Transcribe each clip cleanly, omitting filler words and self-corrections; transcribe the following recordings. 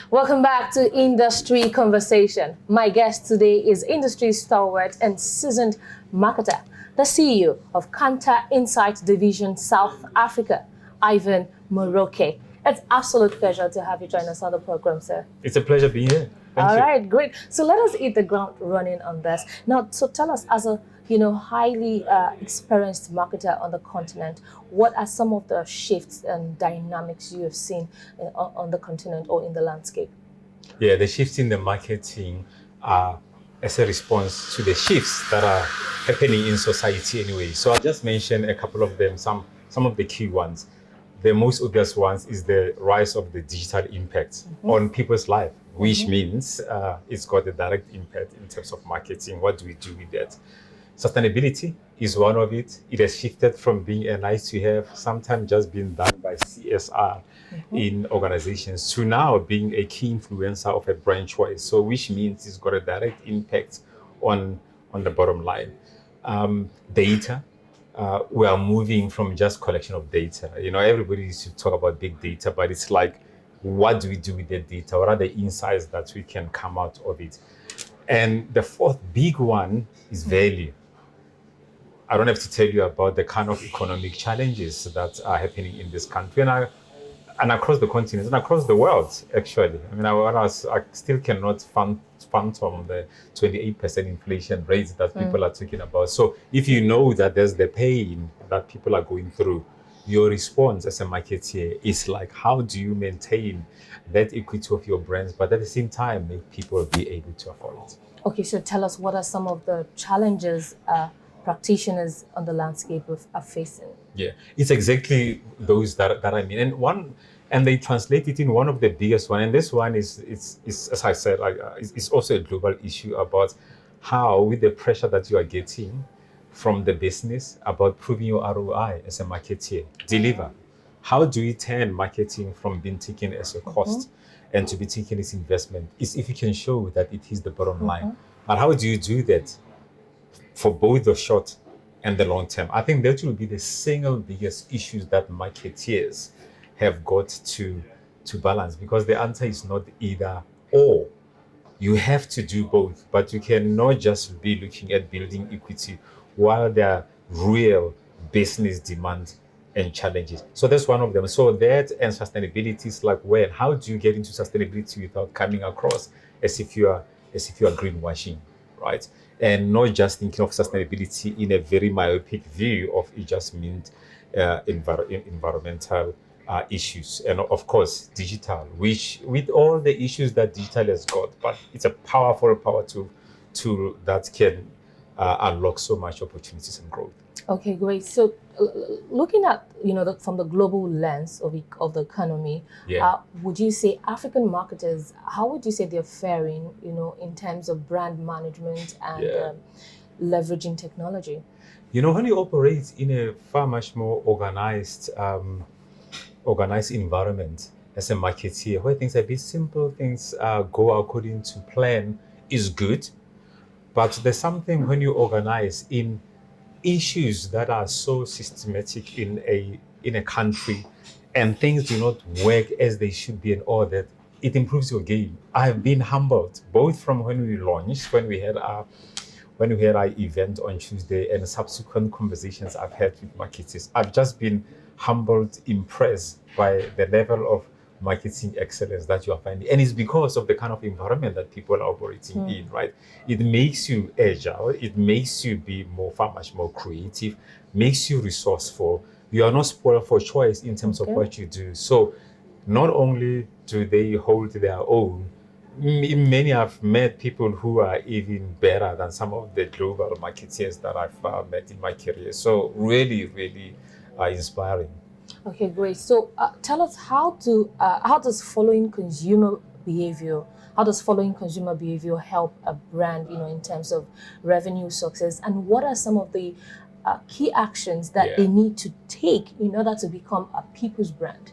Welcome back to Industry Conversation. My guest today is industry stalwart and seasoned marketer, the CEO of Kantar Insight Division South Africa, Ivan Moroke. It's absolute pleasure to have you join us on the program, sir. It's a pleasure being here. Thank All you. right, great. So let us hit the ground running on this. Now, so tell us, as a highly experienced marketer on the continent, what are some of the shifts and dynamics you have seen on the continent or in the landscape? Yeah, the shifts in the marketing are as a response to the shifts that are happening in society anyway. So I'll just mention a couple of them, some of the key ones. The most obvious ones is the rise of the digital impact on people's life, which means it's got a direct impact in terms of marketing. What do we do with that? Sustainability is one of it. It has shifted from being a nice to have, sometimes just being done by CSR in organizations, to now being a key influencer of a brand choice. So which means it's got a direct impact on the bottom line. Data. We are moving from just collection of data. Everybody used to talk about big data, but it's like, what do we do with the data? What are the insights that we can come out of it? And the fourth big one is value. I don't have to tell you about the kind of economic challenges that are happening in this country and across the continent and across the world, actually. I mean, I still cannot phantom the 28% inflation rates that people are talking about. So if you know that there's the pain that people are going through, your response as a marketeer is like, how do you maintain that equity of your brands, but at the same time make people be able to afford it? Okay, so tell us, what are some of the challenges practitioners on the landscape are facing? Yeah, it's exactly those that I mean, and they translate it in one of the biggest one. And this one is as I said, it's also a global issue about how, with the pressure that you are getting from the business about proving your ROI as a marketeer, deliver. How do we turn marketing from being taken as a cost and to be taken as investment? Is if you can show that it is the bottom line. But how do you do that for both the short and the long term? I think that will be the single biggest issues that marketeers have got to balance, because the answer is not either or. You have to do both, but you cannot just be looking at building equity while there are real business demands and challenges. So that's one of them. So that and sustainability is like, well, how do you get into sustainability without coming across as if you are greenwashing, right? And not just thinking of sustainability in a very myopic view of it just means environmental issues, and of course digital, which with all the issues that digital has got, but it's a powerful tool that can unlock so much opportunities and growth. Okay, great. So looking at from the global lens of the economy, would you say African marketers, how would you say they're faring in terms of brand management and leveraging technology? When you operate in a far much more organized environment as a marketeer, where things are a bit simple, things go according to plan, is good. But there's something when you organize in issues that are so systematic in a country, and things do not work as they should be, and all that, it improves your game. I've been humbled both from when we launched, when we had our event on Tuesday, and subsequent conversations I've had with marketers. I've just been humbled, impressed by the level of marketing excellence that you are finding. And it's because of the kind of environment that people are operating in, right? It makes you agile, it makes you be far much more creative, makes you resourceful. You are not spoiled for choice in terms of what you do. So not only do they hold their own, many have met people who are even better than some of the global marketeers that I've met in my career. So really, really inspiring. Okay, great. So tell us, how does following consumer behavior help a brand, in terms of revenue success, and what are some of the key actions that they need to take in order to become a people's brand?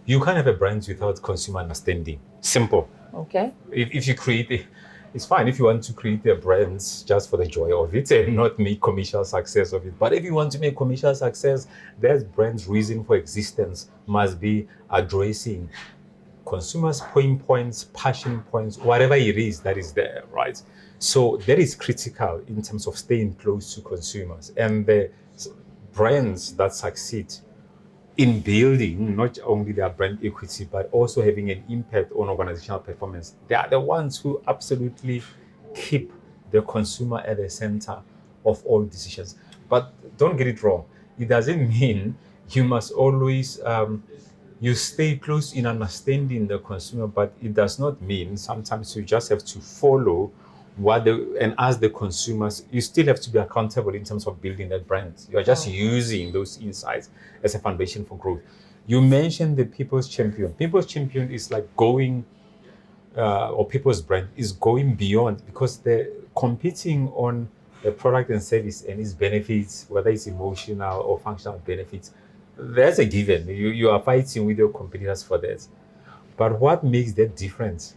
You can't have a brand without consumer understanding. Simple. Okay. If you create it's fine if you want to create a brand just for the joy of it and not make commercial success of it. But if you want to make commercial success, that brand's reason for existence must be addressing consumers' pain points, passion points, whatever it is that is there, right? So that is critical in terms of staying close to consumers. And the brands that succeed in building not only their brand equity, but also having an impact on organizational performance, they are the ones who absolutely keep the consumer at the center of all decisions. But don't get it wrong. It doesn't mean you must always you stay close in understanding the consumer, but it does not mean sometimes you just have to follow and as the consumers, you still have to be accountable in terms of building that brand. You are just using those insights as a foundation for growth. You mentioned the people's champion. People's champion is like going, or people's brand is going beyond, because they're competing on the product and service and its benefits, whether it's emotional or functional benefits. That's a given. You are fighting with your competitors for that. But what makes that difference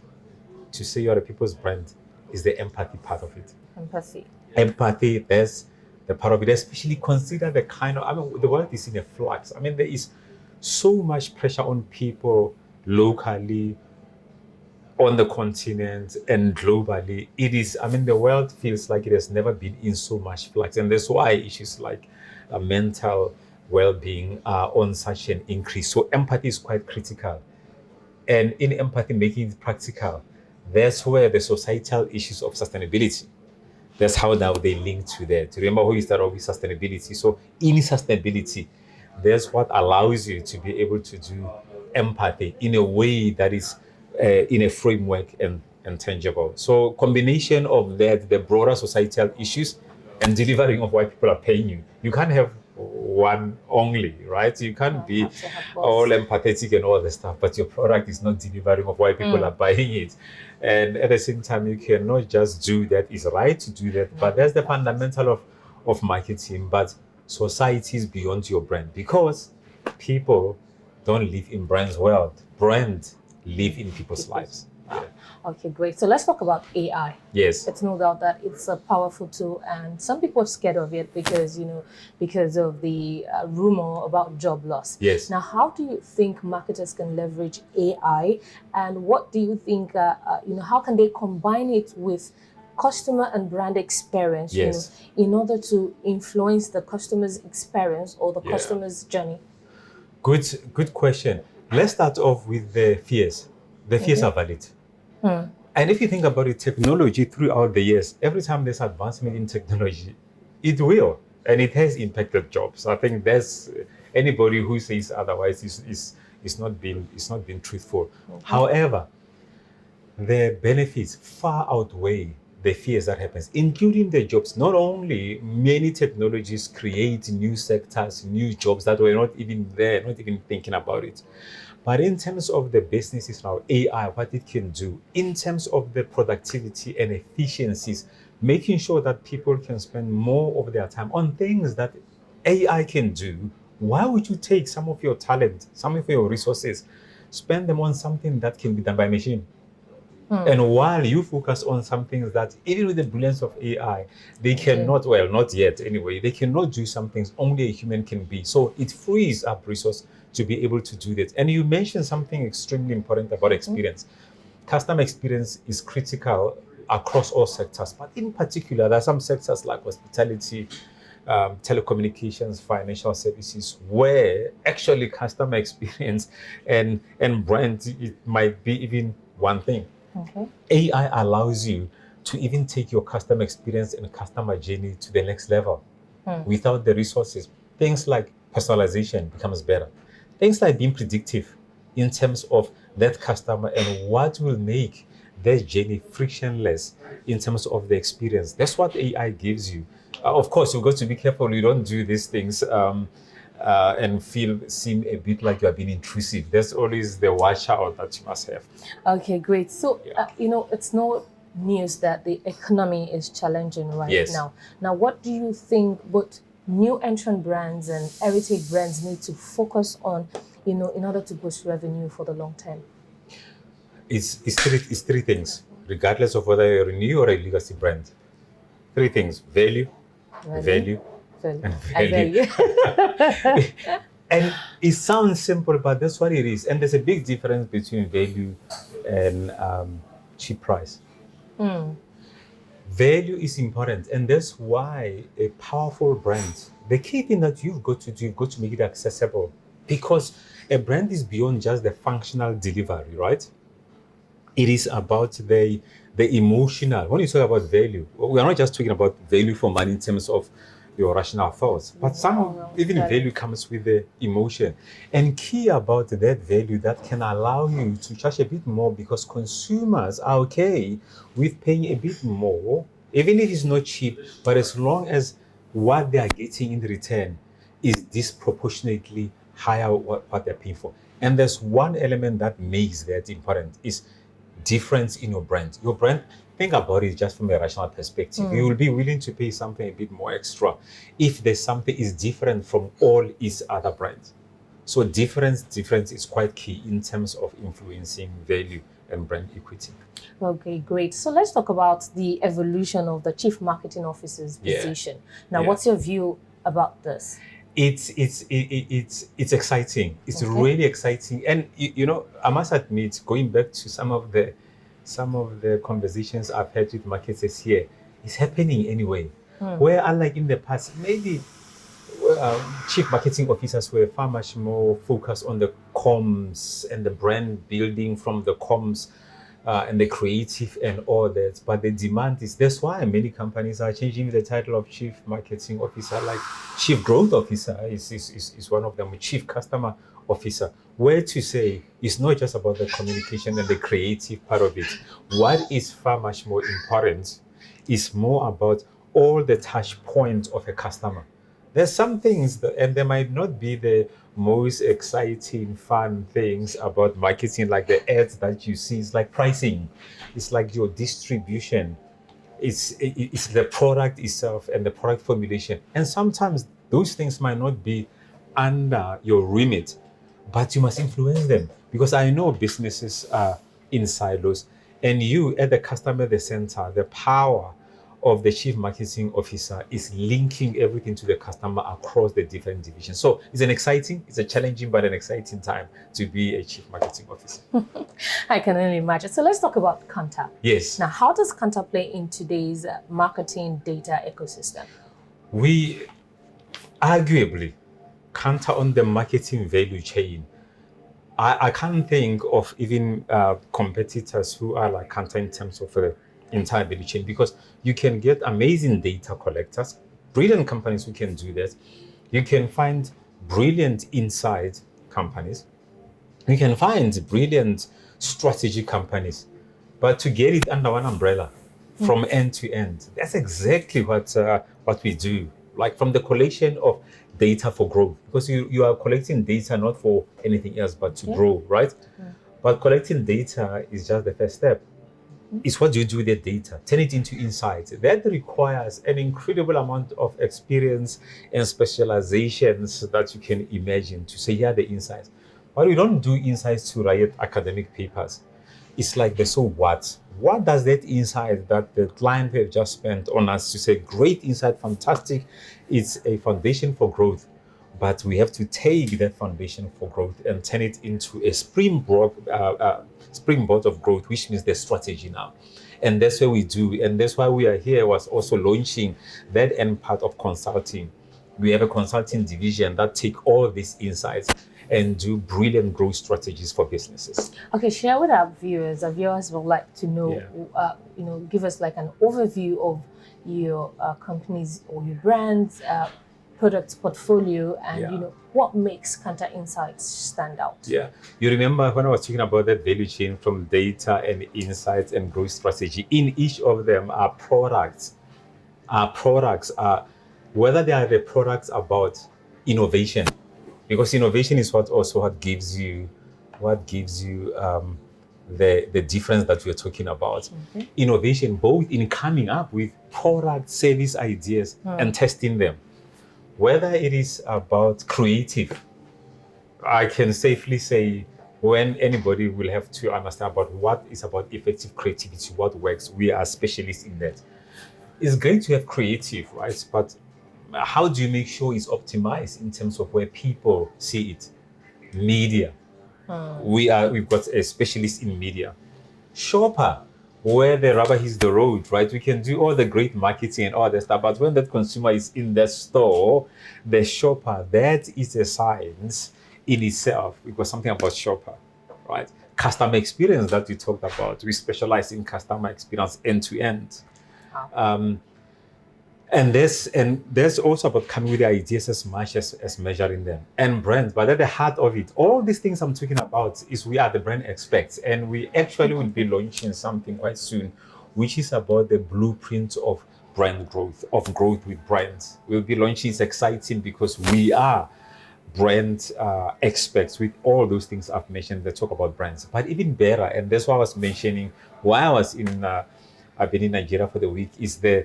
to say you're a people's brand is the empathy part of it. Empathy, that's the part of it. Especially consider the kind of, the world is in a flux. There is so much pressure on people locally, on the continent, and globally. It is, the world feels like it has never been in so much flux. And that's why issues like mental well-being are on such an increase. So empathy is quite critical. And in empathy, making it practical, that's where the societal issues of sustainability, that's how now they link to that. Remember who is that with sustainability? So in sustainability, that's what allows you to be able to do empathy in a way that is in a framework and tangible. So combination of that, the broader societal issues and delivering of why people are paying you. You can't have one only, right? You can't be all empathetic and all the stuff, but your product is not delivering of why people are buying it. And at the same time, you cannot just do that. It's right to do that, but that's the fundamental of marketing. But society is beyond your brand, because people don't live in brands' world. Brands live in people's lives. Yeah. Okay, great. So let's talk about AI. Yes. It's no doubt that it's a powerful tool, and some people are scared of it because of the rumor about job loss. Yes. Now, how do you think marketers can leverage AI, and what do you think? How can they combine it with customer and brand experience? Yes. In order to influence the customer's experience or the customer's journey. Good question. Let's start off with the fears. The fears are valid. And if you think about it, technology throughout the years, every time there's advancement in technology, it will, and it has impacted jobs. I think that's anybody who says otherwise is not being truthful. However, the benefits far outweigh the fears that happens, including the jobs. Not only many technologies create new sectors, new jobs that were not even there, not even thinking about it. But in terms of the businesses now, AI, what it can do, in terms of the productivity and efficiencies, making sure that people can spend more of their time on things that AI can do, why would you take some of your talent, some of your resources, spend them on something that can be done by machine? And while you focus on some things that, even with the brilliance of AI, they cannot, well, not yet anyway, they cannot do some things only a human can be. So it frees up resource to be able to do that. And you mentioned something extremely important about experience. Customer experience is critical across all sectors, but in particular, there are some sectors like hospitality, telecommunications, financial services, where actually customer experience and brand, it might be even one thing. AI allows you to even take your customer experience and customer journey to the next level without the resources. Things like personalization becomes better. Things like being predictive in terms of that customer and what will make their journey frictionless in terms of the experience. That's what AI gives you. Of course, you've got to be careful you don't do these things and seem a bit like you are being intrusive. There's always the watch out that you must have. Okay, great. So, it's no news that the economy is challenging right now. Now, what do you think both new entrant brands and heritage brands need to focus on, in order to boost revenue for the long term? It's three things, regardless of whether you're a new or a legacy brand. Three things: value, and value. And it sounds simple, but that's what it is. And there's a big difference between value and cheap price. Value is important, and that's why a powerful brand, the key thing that you've got to do, you've got to make it accessible, because a brand is beyond just the functional delivery, right? It is about the emotional. When you talk about value, we are not just talking about value for money in terms of your rational thoughts, but even value comes with the emotion. And key about that value that can allow you to charge a bit more, because consumers are okay with paying a bit more, even if it's not cheap, but as long as what they are getting in return is disproportionately higher what they're paying for. And there's one element that makes that important is difference in your brand. Your brand, think about it just from a rational perspective. You will be willing to pay something a bit more extra if there's something is different from all its other brands. So difference is quite key in terms of influencing value and brand equity. Okay, great. So let's talk about the evolution of the Chief Marketing Officer's position. Now, what's your view about this? It's exciting. It's really exciting. And you know, I must admit, going back to some of the conversations I've had with marketers here, it's happening anyway. Where unlike in the past, maybe chief marketing officers were far much more focused on the comms and the brand building from the comms and the creative and all that. But the demand is, that's why many companies are changing the title of chief marketing officer, like chief growth officer is one of them, chief customer officer, where to say it's not just about the communication and the creative part of it. What is far much more important is more about all the touch points of a customer. There's some things that, and they might not be the most exciting, fun things about marketing, like the ads that you see. It's like pricing, it's like your distribution, it's the product itself and the product formulation. And sometimes those things might not be under your remit, but you must influence them, because I know businesses are in silos, and you at the customer at the center, the power of the chief marketing officer is linking everything to the customer across the different divisions. So it's a challenging but an exciting time to be a chief marketing officer. I can only imagine. So let's talk about Kanta. Yes. Now, how does Kanta play in today's marketing data ecosystem? We arguably Kanta on the marketing value chain. I can't think of even competitors who are like Kanta in terms of entire value chain, because you can get amazing data collectors, brilliant companies who can do that. You can find brilliant insight companies. You can find brilliant strategy companies. But to get it under one umbrella from end to end, that's exactly what we do. Like from the collection of data for growth, because you are collecting data not for anything else but to grow, right? But collecting data is just the first step. It's what you do with the data, turn it into insights. That requires an incredible amount of experience and specializations that you can imagine to say, the insights. But we don't do insights to write academic papers. It's like the so what? What does that insight that the client have just spent on us to say, great insight, fantastic, it's a foundation for growth. But we have to take that foundation for growth and turn it into a springboard of growth, which means the strategy now. And that's what we do. And that's why we are here, was also launching that end part of consulting. We have a consulting division that take all these insights and do brilliant growth strategies for businesses. Okay, share with our viewers. Our viewers would like to know, give us like an overview of your companies or your brands, product portfolio, and what makes Kanta Insights stand out. Yeah, you remember when I was talking about that value chain from data and insights and growth strategy. In each of them are products. Whether they are the products about innovation, because innovation is what gives you the difference that we're talking about. Innovation, both in coming up with product service ideas and testing them. Whether it is about creative, I can safely say, when anybody will have to understand about what is about effective creativity, what works, we are specialists in that. It's great to have creative, right? But how do you make sure it's optimized in terms of where people see it? Media. We've got a specialist in media. Shopper, where the rubber hits the road, right? We can do all the great marketing and all that stuff, but when that consumer is in the store, the shopper, that is a science in itself. We've got something about shopper, right? Customer experience that we talked about. We specialize in customer experience end to end. And there's also about coming with the ideas as much as measuring them, and brands. But at the heart of it, all these things I'm talking about is we are the brand experts, and we actually will be launching something quite soon, which is about the blueprint of brand growth, of growth with brands. We'll be launching. It's exciting because we are brand experts with all those things I've mentioned that talk about brands. But even better, and that's what I was mentioning while I was I've been in Nigeria for the week, is the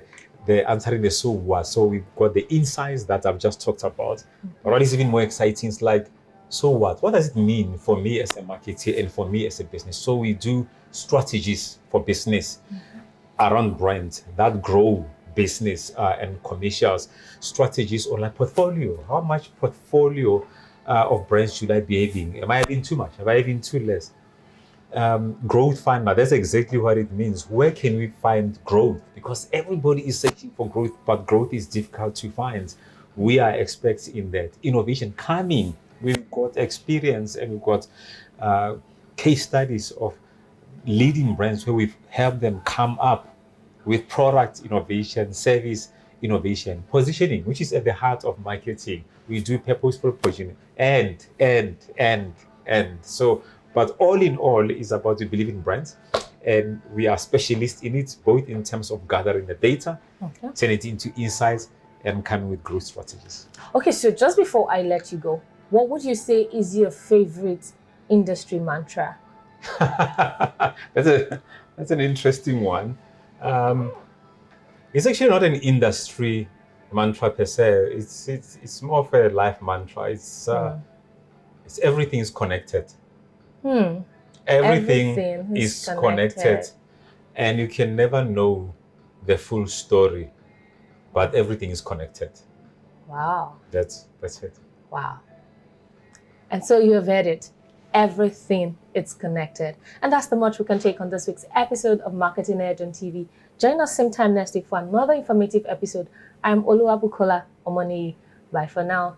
answering the so what. So we've got the insights that I've just talked about. But what is even more exciting is like, so what? What does it mean for me as a marketer and for me as a business? So we do strategies for business around brands that grow business and commercials, strategies on like portfolio. How much portfolio of brands should I be having? Am I having too much? Am I having too less? Growth finder, that's exactly what it means. Where can we find growth? Because everybody is searching for growth, but growth is difficult to find. We are experts in that. Innovation coming. We've got experience and we've got case studies of leading brands where we've helped them come up with product innovation, service innovation, positioning, which is at the heart of marketing. We do purposeful positioning and. So, but all in all, is about we believe in brands, and we are specialists in it, both in terms of gathering the data, turn it into insights, and coming with growth strategies. Okay, so just before I let you go, what would you say is your favorite industry mantra? That's an interesting one. It's actually not an industry mantra per se. It's more of a life mantra. It's everything is connected. Everything is connected, and you can never know the full story, but everything is connected. Wow. That's it. Wow. And so you have heard it. Everything is connected. And that's the much we can take on this week's episode of Marketing Edge on TV. Join us same time next week for another informative episode. I'm Oluwabukola Omoniyi. Bye for now.